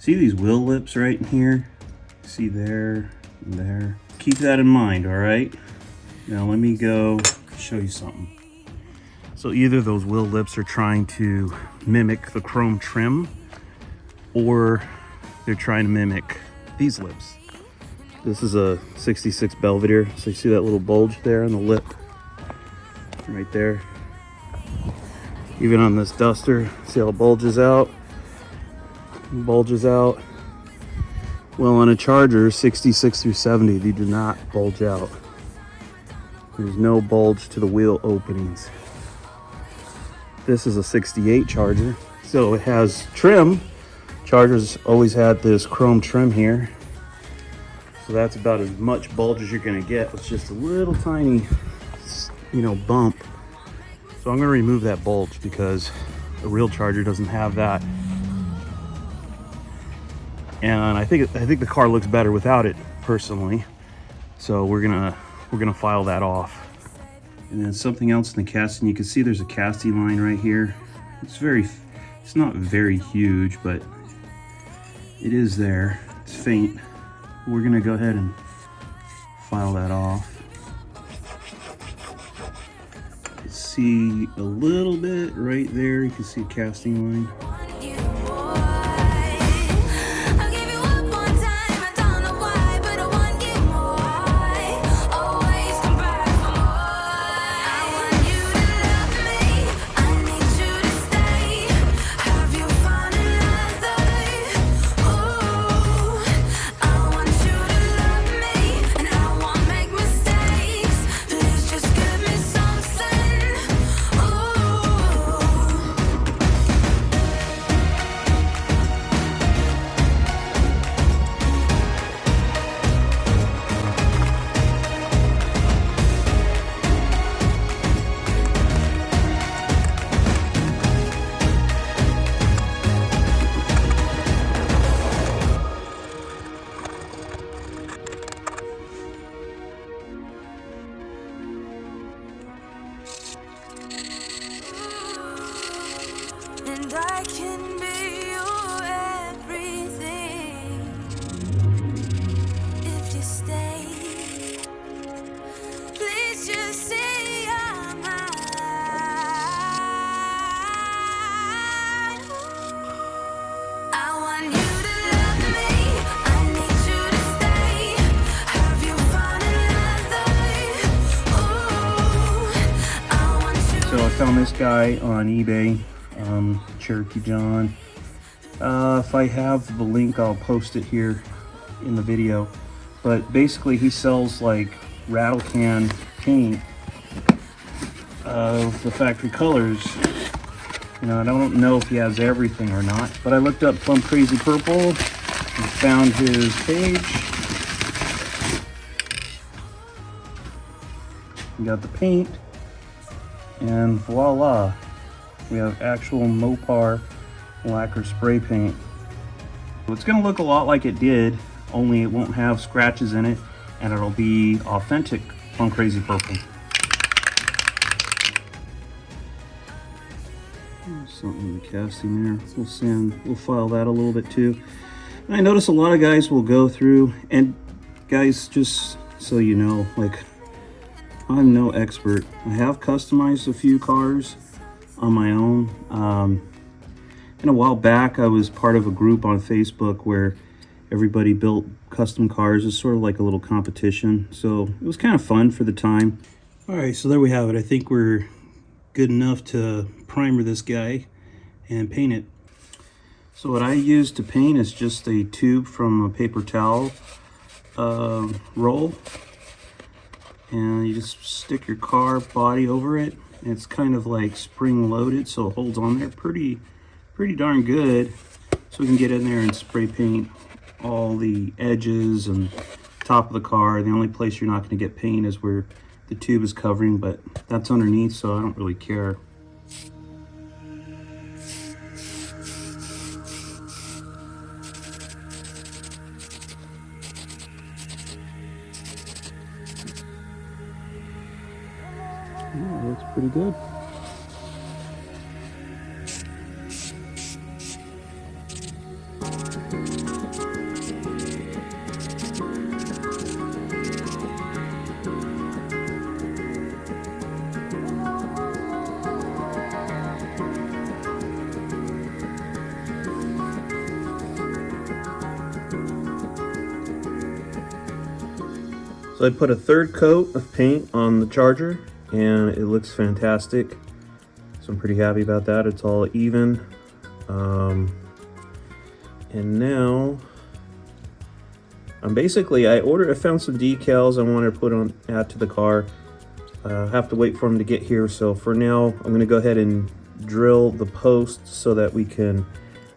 See these wheel lips right in here? See there and there? Keep that in mind, all right? Now let me go show you something. So either those wheel lips are trying to mimic the chrome trim, or they're trying to mimic these lips. This is a 66 Belvedere, so you see that little bulge there on the lip? Right there. Even on this Duster, see how it bulges out? Bulges out. Well, on a Charger 66 through 70, they do not bulge out. There's no bulge to the wheel openings. This is a 68 Charger, so it has trim. Chargers always had this chrome trim here, so that's about as much bulge as you're gonna get with just a little tiny, you know, bump. So I'm gonna remove that bulge because a real Charger doesn't have that. And I think the car looks better without it, personally. So we're gonna file that off. And then something else in the casting, you can see there's a casting line right here. It's not very huge, but it is there. It's faint. We're gonna go ahead and file that off. You can see a little bit right there. You can see a casting line. And I can be your everything if you stay. Please just say I'm mine. I want you to love me. I need you to stay. Have you found another? Ooh, I want you. So I found this guy on eBay. Cherokee John. If I have the link, I'll post it here in the video. But basically, he sells like rattle can paint of the factory colors. You know, I don't know if he has everything or not, but I looked up Plum Crazy Purple and found his page. We got the paint, and voila. We have actual Mopar lacquer spray paint. It's gonna look a lot like it did, only it won't have scratches in it, and it'll be authentic Plum Crazy Purple. There's something in the casting there. We'll file that a little bit too. And I notice a lot of guys will go through, and guys, just so you know, like, I'm no expert. I have customized a few cars on my own. And a while back I was part of a group on Facebook where everybody built custom cars. It's sort of like a little competition, so it was kind of fun for the time. All right, so there we have it. I think we're good enough to primer this guy and paint it. So what I use to paint is just a tube from a paper towel roll, and you just stick your car body over it. It's kind of like spring loaded, so it holds on there pretty darn good. So we can get in there and spray paint all the edges and top of the car. The only place you're not going to get paint is where the tube is covering, but that's underneath, so I don't really care. Yeah, looks pretty good. So I put a third coat of paint on the Charger and it looks fantastic. So I'm pretty happy about that. It's all even. And now I found some decals I wanted to add to the car. I have to wait for them to get here. So for now, I'm gonna go ahead and drill the post so that we can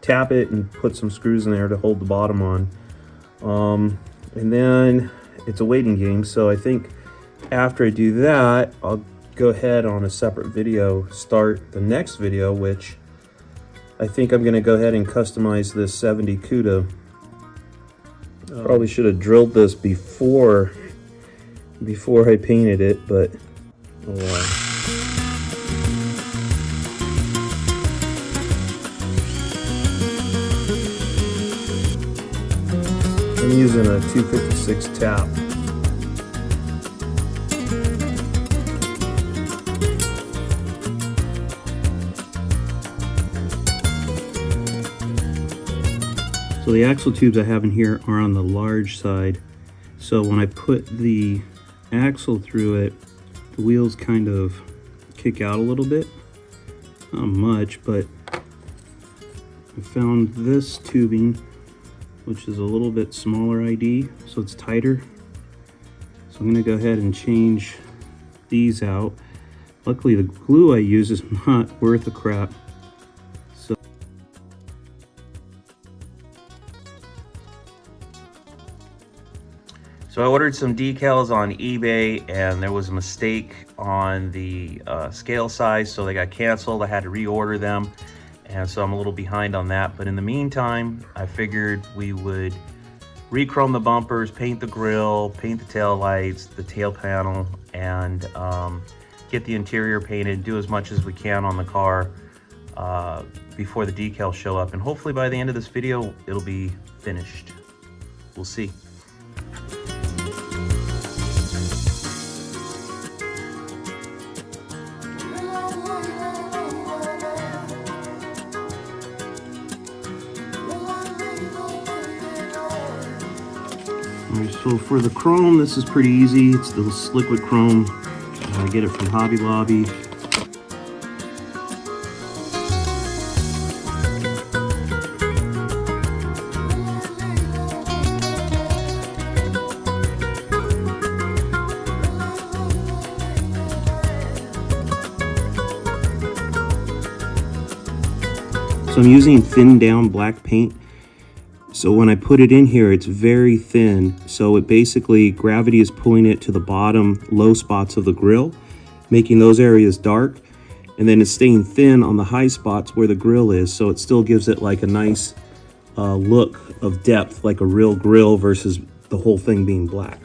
tap it and put some screws in there to hold the bottom on. And then it's a waiting game. So I think after I do that, I'll go ahead on a separate video, start the next video, which I think I'm gonna go ahead and customize this 70 CUDA. Probably should have drilled this before I painted it, but oh well. I'm using a 256 tap. So the axle tubes I have in here are on the large side. So when I put the axle through it, the wheels kind of kick out a little bit. Not much, but I found this tubing, which is a little bit smaller ID, so it's tighter. So I'm gonna go ahead and change these out. Luckily the glue I use is not worth a crap. So I ordered some decals on eBay and there was a mistake on the scale size, so they got canceled. I had to reorder them, and so I'm a little behind on that. But in the meantime, I figured we would re-chrome the bumpers, paint the grille, paint the tail lights, the tail panel, and get the interior painted, do as much as we can on the car before the decals show up. And hopefully by the end of this video, it'll be finished. We'll see. So for the chrome, this is pretty easy. It's this liquid chrome. I get it from Hobby Lobby. So I'm using thin down black paint. So when I put it in here, it's very thin. So it basically, gravity is pulling it to the bottom low spots of the grill, making those areas dark. And then it's staying thin on the high spots where the grill is. So it still gives it like a nice look of depth, like a real grill versus the whole thing being black.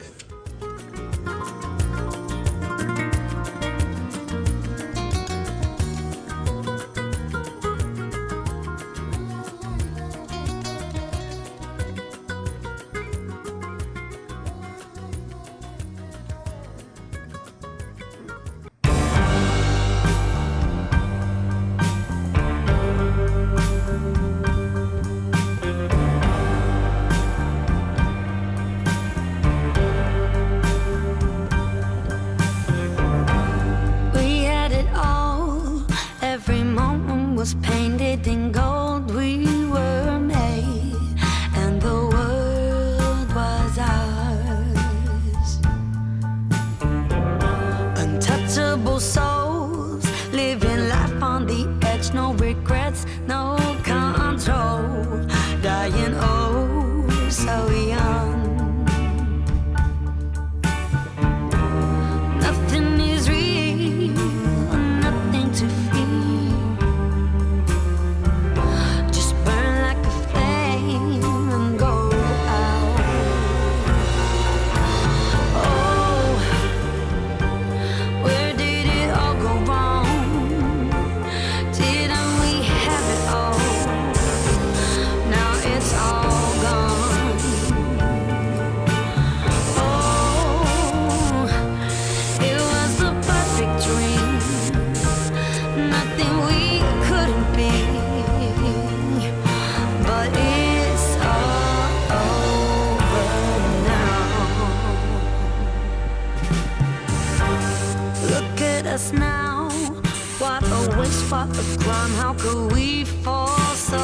fought the crime, how could we fall so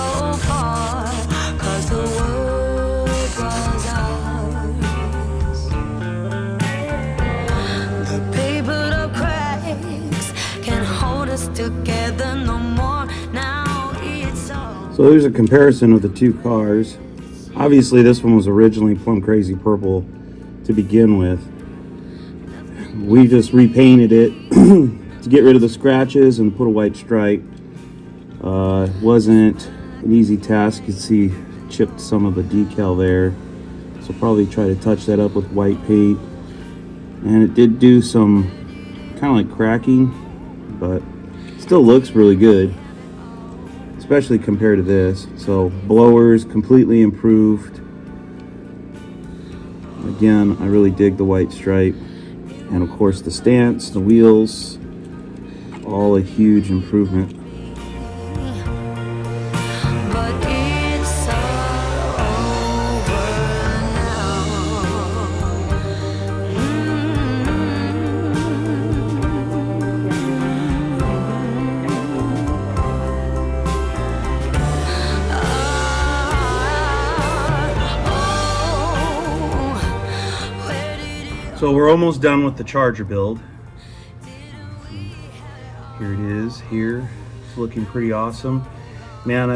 far? 'Cause the world was ours. The papered up cracks can't hold us together no more. Now it's all. So there's a comparison of the two cars. Obviously this one was originally plum crazy purple to begin with. We just repainted it to get rid of the scratches and put a white stripe. It wasn't an easy task. You can see chipped some of the decal there, so probably try to touch that up with white paint. And it did do some kind of like cracking, but still looks really good, especially compared to this. So blowers completely improved. Again, I really dig the white stripe, and of course the stance, the wheels, all a huge improvement. But it's all over now. So we're almost done with the Charger build. Here it is. Here, it's looking pretty awesome, man.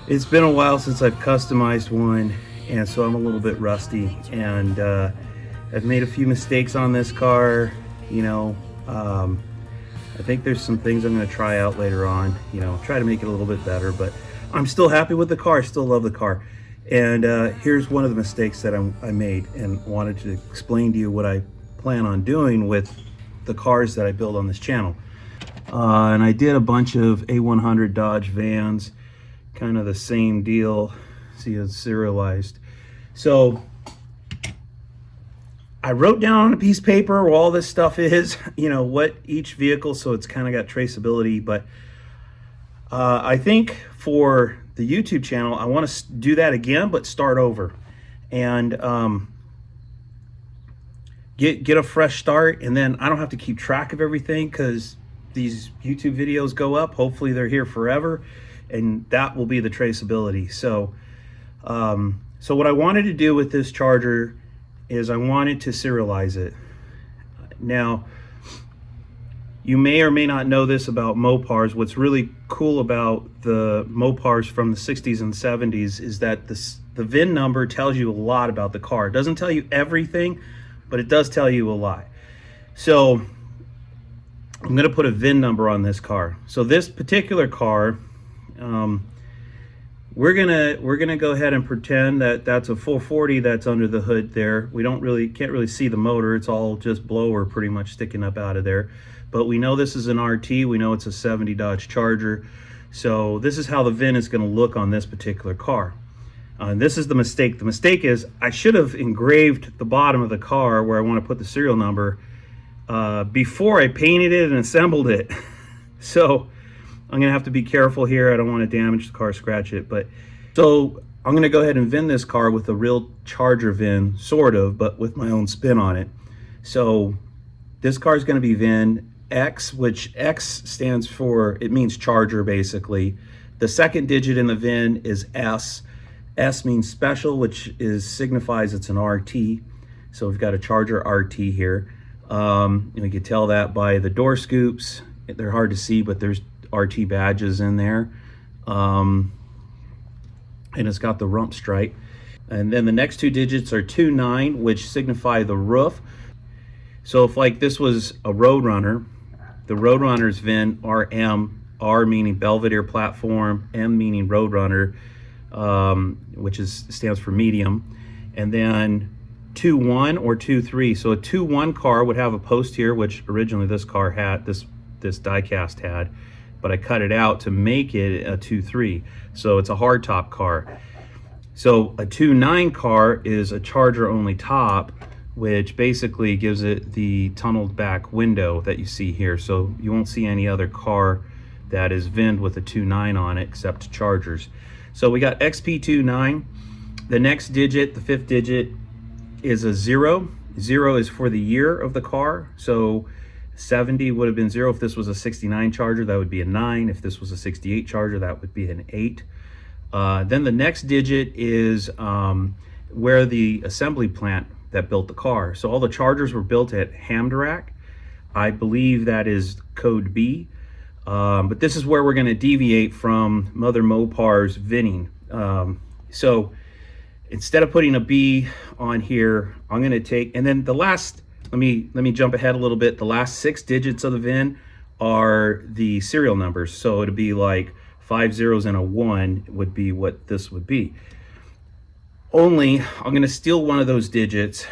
It's been a while since I've customized one, and so I'm a little bit rusty, and I've made a few mistakes on this car. I think there's some things I'm going to try out later on, try to make it a little bit better, but I'm still happy with the car. I still love the car. And here's one of the mistakes that I made, and wanted to explain to you what I plan on doing with the cars that I build on this channel. And I did a bunch of A100 Dodge vans, kind of the same deal. See, it's serialized. So I wrote down on a piece of paper where all this stuff is, what each vehicle, so it's kind of got traceability. But I think for the YouTube channel, I want to do that again, but start over and get a fresh start, and then I don't have to keep track of everything, because these YouTube videos go up. Hopefully they're here forever, and that will be the traceability. So what I wanted to do with this Charger is I wanted to serialize it. Now, you may or may not know this about Mopars. What's really cool about the Mopars from the 60s and 70s is that the VIN number tells you a lot about the car. It doesn't tell you everything, but it does tell you a lot. So I'm going to put a VIN number on this car. So this particular car, we're gonna go ahead and pretend that that's a 440 that's under the hood there. We can't really see the motor. It's all just blower pretty much sticking up out of there. But we know this is an RT. We know it's a 70 Dodge Charger. So this is how the VIN is going to look on this particular car. And this is the mistake. The mistake is I should have engraved the bottom of the car where I want to put the serial number before I painted it and assembled it. So I'm going to have to be careful here. I don't want to damage the car, scratch it. So I'm going to go ahead and VIN this car with a real Charger VIN, sort of, but with my own spin on it. So this car is going to be VIN X, which X stands for, it means Charger basically. The second digit in the VIN is S. S means special, which signifies it's an RT. So we've got a Charger RT here. And you can tell that by the door scoops. They're hard to see, but there's RT badges in there. And it's got the rump stripe. And then the next two digits are 29, which signify the roof. So if like this was a Roadrunner, the Roadrunner's VIN RM, R meaning Belvedere platform, M meaning Roadrunner, which stands for medium, and then 2.1 or 2.3. So a 2.1 car would have a post here, which originally this car had, this diecast had, but I cut it out to make it a 2.3. So it's a hardtop car. So a 2.9 car is a Charger only top, which basically gives it the tunneled back window that you see here. So you won't see any other car that is VIN'd with a 2.9 on it except Chargers. So we got XP29. The next digit, the fifth digit, is a 0. 0 is for the year of the car. So 70 would have been 0. If this was a 69 Charger, that would be a 9. If this was a 68 Charger, that would be an 8. Then the next digit is where the assembly plant that built the car. So all the Chargers were built at Hamderack. I believe that is code B. But this is where we're going to deviate from Mother Mopar's VINing. So instead of putting a B on here, I'm going to take, and then the last, let me jump ahead a little bit. The last 6 digits of the VIN are the serial numbers. So it'd be like 5 zeros and a 1 would be what this would be. Only I'm going to steal one of those digits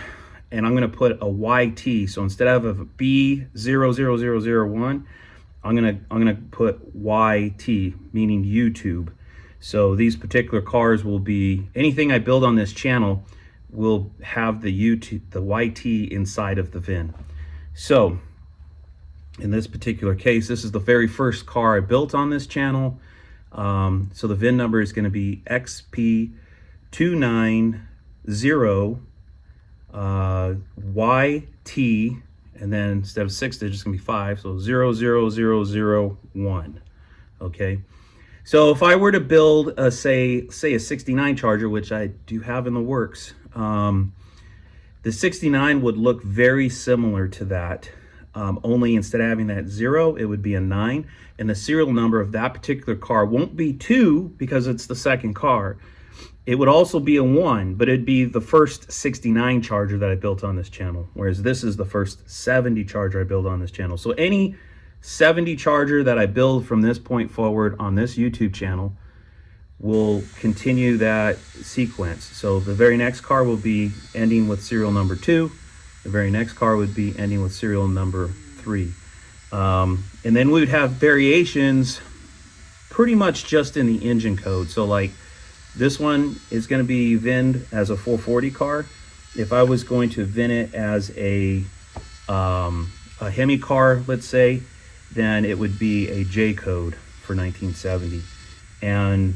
and I'm going to put a YT. So instead of a B00001, I'm gonna put YT, meaning YouTube. So these particular cars will be, anything I build on this channel will have the YT inside of the VIN. So in this particular case, this is the very first car I built on this channel. So the VIN number is going to be XP290 YT, and then instead of 6 digits, it's going to be 5, so 00001. Okay, so if I were to build a say a 69 Charger, which I do have in the works, the 69 would look very similar to that, only instead of having that 0, it would be a 9, and the serial number of that particular car won't be 2 because it's the second car. It would also be a 1, but it'd be the first 69 Charger that I built on this channel, whereas this is the first 70 Charger I built on this channel. So any 70 Charger that I build from this point forward on this YouTube channel will continue that sequence. So the very next car will be ending with serial number 2. The very next car would be ending with serial number 3. And then we would have variations pretty much just in the engine code. So like, this one is going to be VINed as a 440 car. If I was going to VIN it as a Hemi car, let's say, then it would be a J code for 1970. And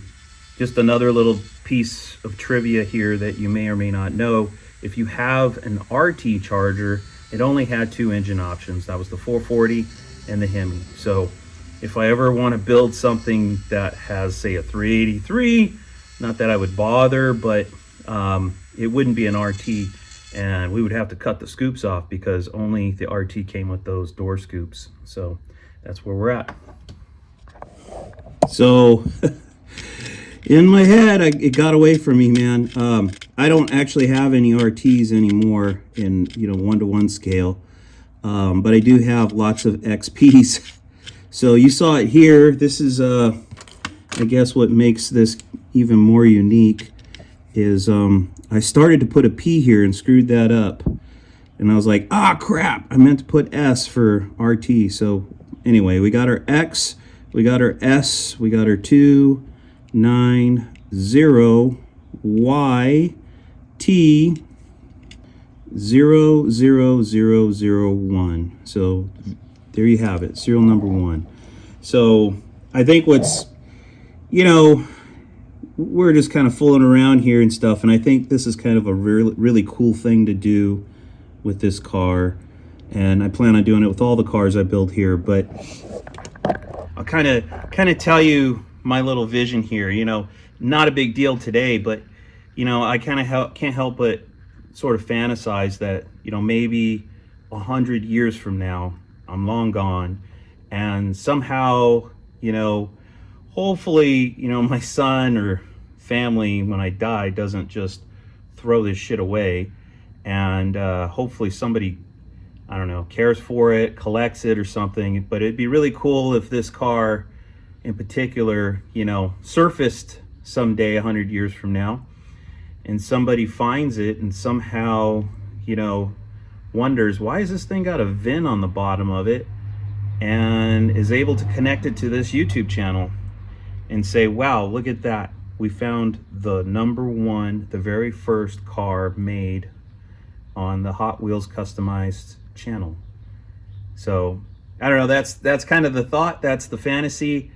just another little piece of trivia here that you may or may not know, if you have an RT Charger, it only had 2 engine options. That was the 440 and the Hemi. So if I ever want to build something that has, say, a 383, not that I would bother, but it wouldn't be an RT, and we would have to cut the scoops off because only the RT came with those door scoops. So that's where we're at. So in my head, it got away from me, man. I don't actually have any RTs anymore in 1-to-1 scale, but I do have lots of XPs. So you saw it here. This is I guess what makes this even more unique is I started to put a P here and screwed that up, and I was like, ah, crap, I meant to put S for RT. So anyway, we got our X, we got our S, we got our 290 Y T 00001. So there you have it, serial number 1. So I think what's, we're just kind of fooling around here and stuff, and I think this is kind of a really cool thing to do with this car, and I plan on doing it with all the cars I build here. But I'll kind of tell you my little vision here. Not a big deal today, but I kind of can't help but sort of fantasize that maybe 100 years from now I'm long gone, and somehow hopefully my son or family when I die doesn't just throw this shit away, and hopefully somebody, I don't know, cares for it, collects it or something. But it'd be really cool if this car in particular surfaced someday 100 years from now, and somebody finds it and somehow wonders, why has this thing got a VIN on the bottom of it, and is able to connect it to this YouTube channel and say, wow, look at that, we found the number 1, the very first car made on the Hot Wheels customized channel. So I don't know, that's kind of the thought, that's the fantasy.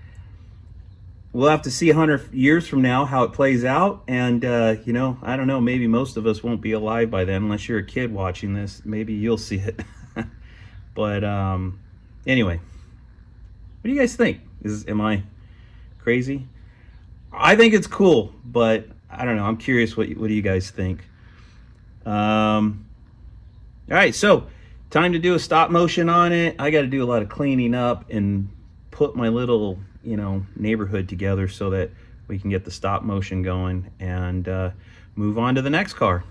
We'll have to see 100 years from now how it plays out, and I don't know, maybe most of us won't be alive by then unless you're a kid watching this. Maybe you'll see it. But anyway, what do you guys think? Am I crazy? I think it's cool, but I don't know. I'm curious what do you guys think? All right, so time to do a stop motion on it. I got to do a lot of cleaning up and put my little, neighborhood together so that we can get the stop motion going and move on to the next car.